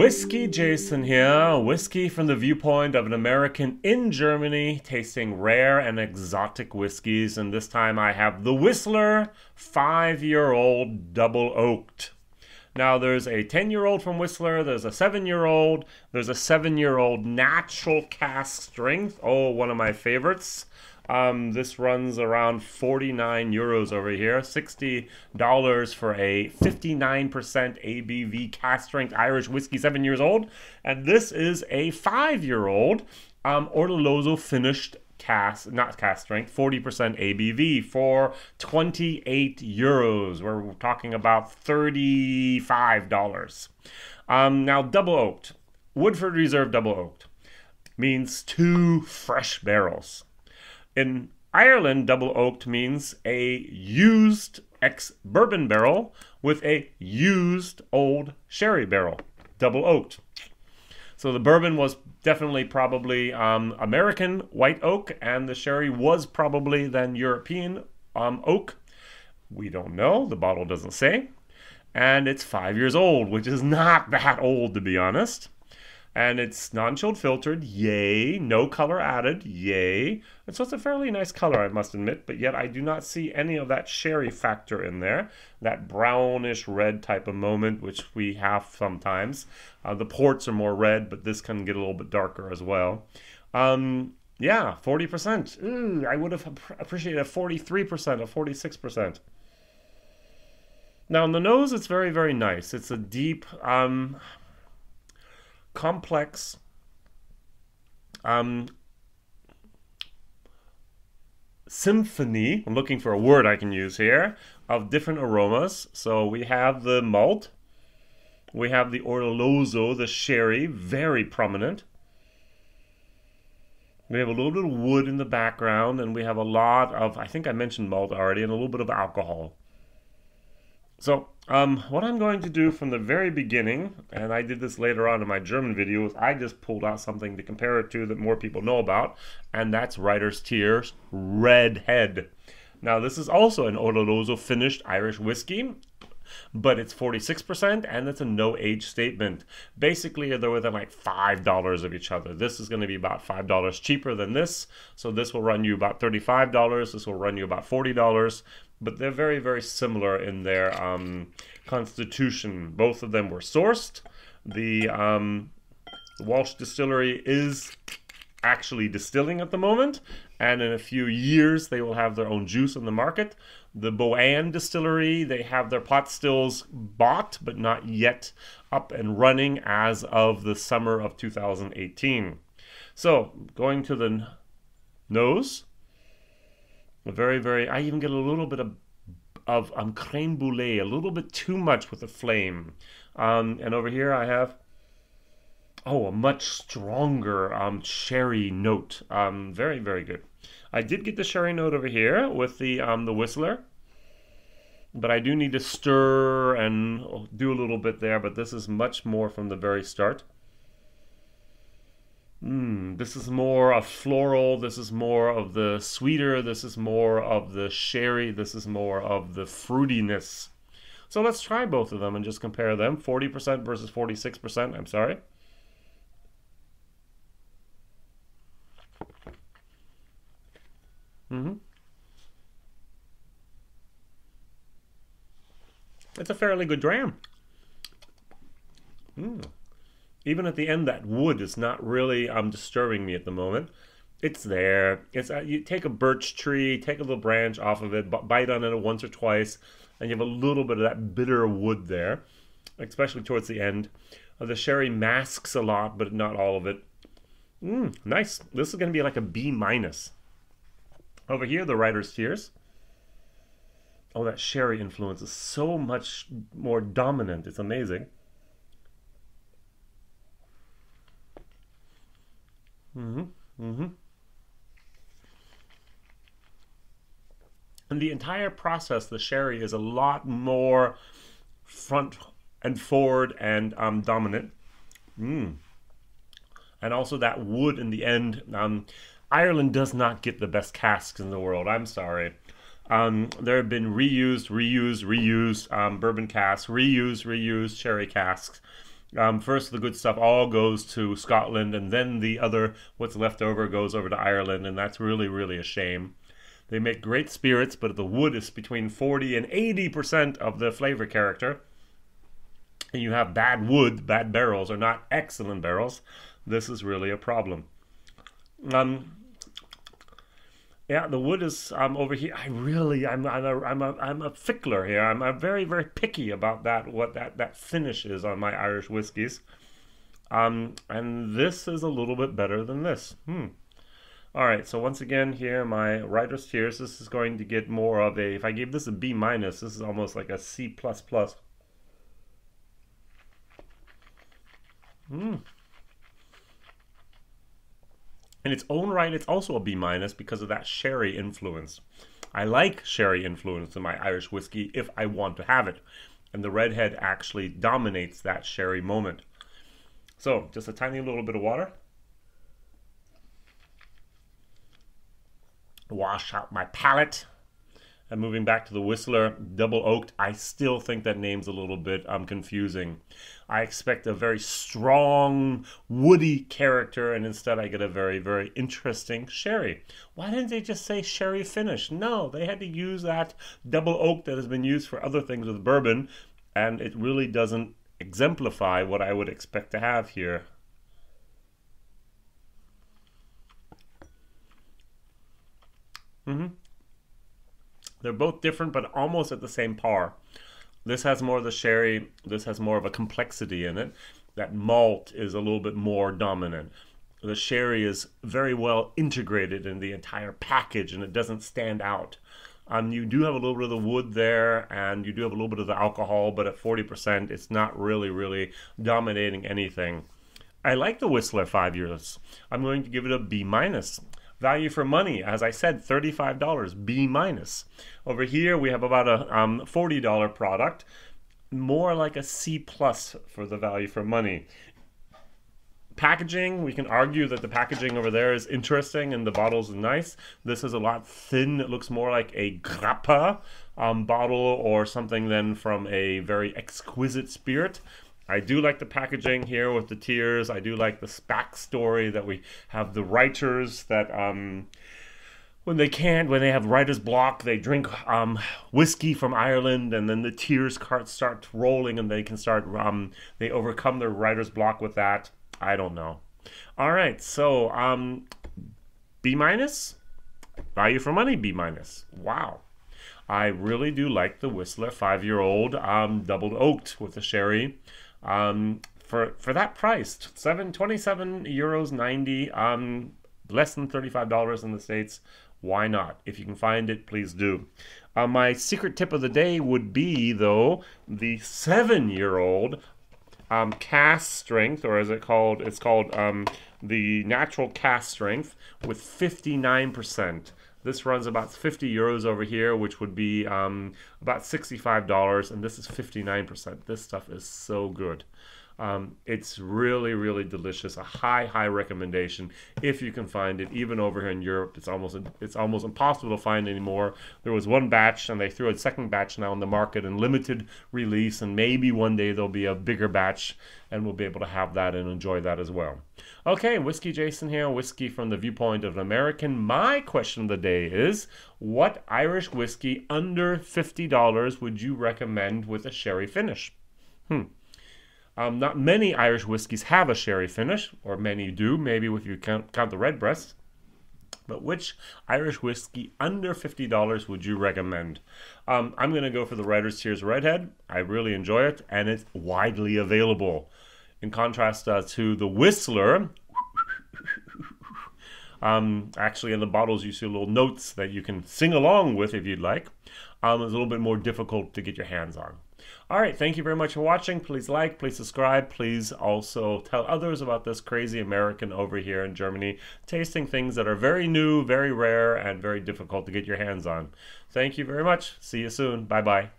Whiskey Jason here, whiskey from the viewpoint of an American in Germany, tasting rare and exotic whiskeys, and this time I have the Whistler 5-year-old double oaked. Now there's a 10-year-old from Whistler, there's a 7-year-old, there's a 7-year-old natural cask strength, oh, one of my favorites. This runs around 49 euros over here, $60 for a 59% ABV cask strength Irish whiskey, 7 years old. And this is a 5-year-old Ortolozzo finished cask, not cask strength, 40% ABV for 28 euros. We're talking about $35. Now double oaked, Woodford Reserve double oaked means 2 fresh barrels. In Ireland, double oaked means a used ex-bourbon barrel with a used old sherry barrel, double oaked. So the bourbon was definitely probably American white oak, and the sherry was probably then European oak. We don't know, the bottle doesn't say. And it's 5 years old, which is not that old to be honest. And it's non-chilled filtered, yay. No color added, yay. And so it's a fairly nice color, I must admit, but yet I do not see any of that sherry factor in there. That brownish red type of moment, which we have sometimes. The ports are more red, but this can get a little bit darker as well. Yeah, 40%. Ooh, I would have appreciated a 43%, a 46%. Now, on the nose, it's very, very nice. It's a deep... complex symphony, I'm looking for a word I can use here, of different aromas. So we have the malt, we have the Ortolozzo, the sherry, very prominent. We have a little bit of wood in the background, and we have a lot of, I think I mentioned malt already, and a little bit of alcohol. So, what I'm going to do from the very beginning, and I did this later on in my German video, is I just pulled out something to compare it to that more people know about, and that's Writer's Tears Red Head. Now, this is also an Ortolozzo finished Irish whiskey, but it's 46%, and it's a no-age statement. Basically, they're within like $5 of each other. This is going to be about $5 cheaper than this, so this will run you about $35, this will run you about $40, but they're very, very similar in their constitution. Both of them were sourced. The Walsh Distillery is actually distilling at the moment, and in a few years they will have their own juice on the market. The Boan Distillery, they have their pot stills bought, but not yet up and running as of the summer of 2018. So, going to the nose, very, very, I even get a little bit of creme brulee, a little bit too much with the flame. And over here I have, oh, a much stronger sherry note. Very, very good. I did get the sherry note over here with the Whistler, but I do need to stir and do a little bit there, but this is much more from the very start. This is more of floral, this is more of the sweeter, this is more of the sherry, this is more of the fruitiness. So let's try both of them and just compare them. 40% versus 46%, I'm sorry. It's a fairly good dram. Even at the end, that wood is not really disturbing me at the moment. It's there. It's you take a birch tree, take a little branch off of it, bite on it once or twice, and you have a little bit of that bitter wood there, especially towards the end. The sherry masks a lot, but not all of it. Nice. This is going to be like a B-. Over here, the Writer's Tears. Oh, that sherry influence is so much more dominant. It's amazing. And the entire process, the sherry is a lot more front and forward and dominant. And also that wood in the end. Ireland does not get the best casks in the world. I'm sorry. There have been reused bourbon casks, reused sherry casks. First, the good stuff all goes to Scotland, and then the other, what's left over, goes over to Ireland, and that's really, really a shame. They make great spirits, but the wood is between 40 and 80% of the flavor character. And you have bad wood, bad barrels, or not excellent barrels. This is really a problem. Yeah, the wood is over here. I'm a fickler here. I'm very, very picky about that finish is on my Irish whiskies. And this is a little bit better than this. All right, so once again here, my writer's tears. This is going to get more of a. If I gave this a B minus, this is almost like a C plus plus. In its own right, it's also a B minus because of that sherry influence. I like sherry influence in my Irish whiskey if I want to have it. And the redhead actually dominates that sherry moment. So, just a tiny little bit of water. Wash out my palate. And moving back to the Whistler, double oaked, I still think that name's a little bit confusing. I expect a very strong, woody character, and instead I get a very, very interesting sherry. Why didn't they just say sherry finish? No, they had to use that double oak that has been used for other things with bourbon, and it really doesn't exemplify what I would expect to have here. They're both different, but almost at the same par. This has more of the sherry. This has more of a complexity in it. That malt is a little bit more dominant. The sherry is very well integrated in the entire package, and it doesn't stand out. You do have a little bit of the wood there, and you do have a little bit of the alcohol, but at 40%, it's not really, really dominating anything. I like the Whistler 5 years. I'm going to give it a B minus. Value for money, as I said, $35, B minus. Over here, we have about a $40 product, more like a C plus for the value for money. Packaging, we can argue that the packaging over there is interesting and the bottles are nice. This is a lot thin. It looks more like a grappa bottle or something than from a very exquisite spirit. I do like the packaging here with the tears. I do like the backstory that we have the writers that when they have writer's block, they drink whiskey from Ireland, and then the tears cart starts rolling, and they can start they overcome their writer's block with that. I don't know. All right, so B minus, value for money, B minus. Wow. I really do like the Whistler 5-year-old double oaked with the sherry. For that price, €27.90, less than $35 in the States. Why not? If you can find it, please do. My secret tip of the day would be, though, the 7-year-old cask strength, or as it's called the natural cask strength with 59%. This runs about 50 euros over here, which would be about $65, and this is 59%. This stuff is so good. It's really, really delicious. A high recommendation if you can find it. Even over here in Europe, it's almost impossible to find anymore. There was one batch, and they threw a second batch now on the market in limited release, and maybe one day there'll be a bigger batch, and we'll be able to have that and enjoy that as well. Okay, WhiskyJason here, whiskey from the viewpoint of an American. My question of the day is, what Irish whiskey under $50 would you recommend with a sherry finish? Not many Irish whiskeys have a sherry finish, or many do, maybe if you count the redbreast. But which Irish whiskey under $50 would you recommend? I'm going to go for the Writer's Tears Redhead. I really enjoy it, and it's widely available. In contrast to the Whistler, actually in the bottles you see little notes that you can sing along with if you'd like. It's a little bit more difficult to get your hands on. All right, thank you very much for watching. Please like, please subscribe. Please also tell others about this crazy American over here in Germany, tasting things that are very new, very rare, and very difficult to get your hands on. Thank you very much. See you soon. Bye-bye.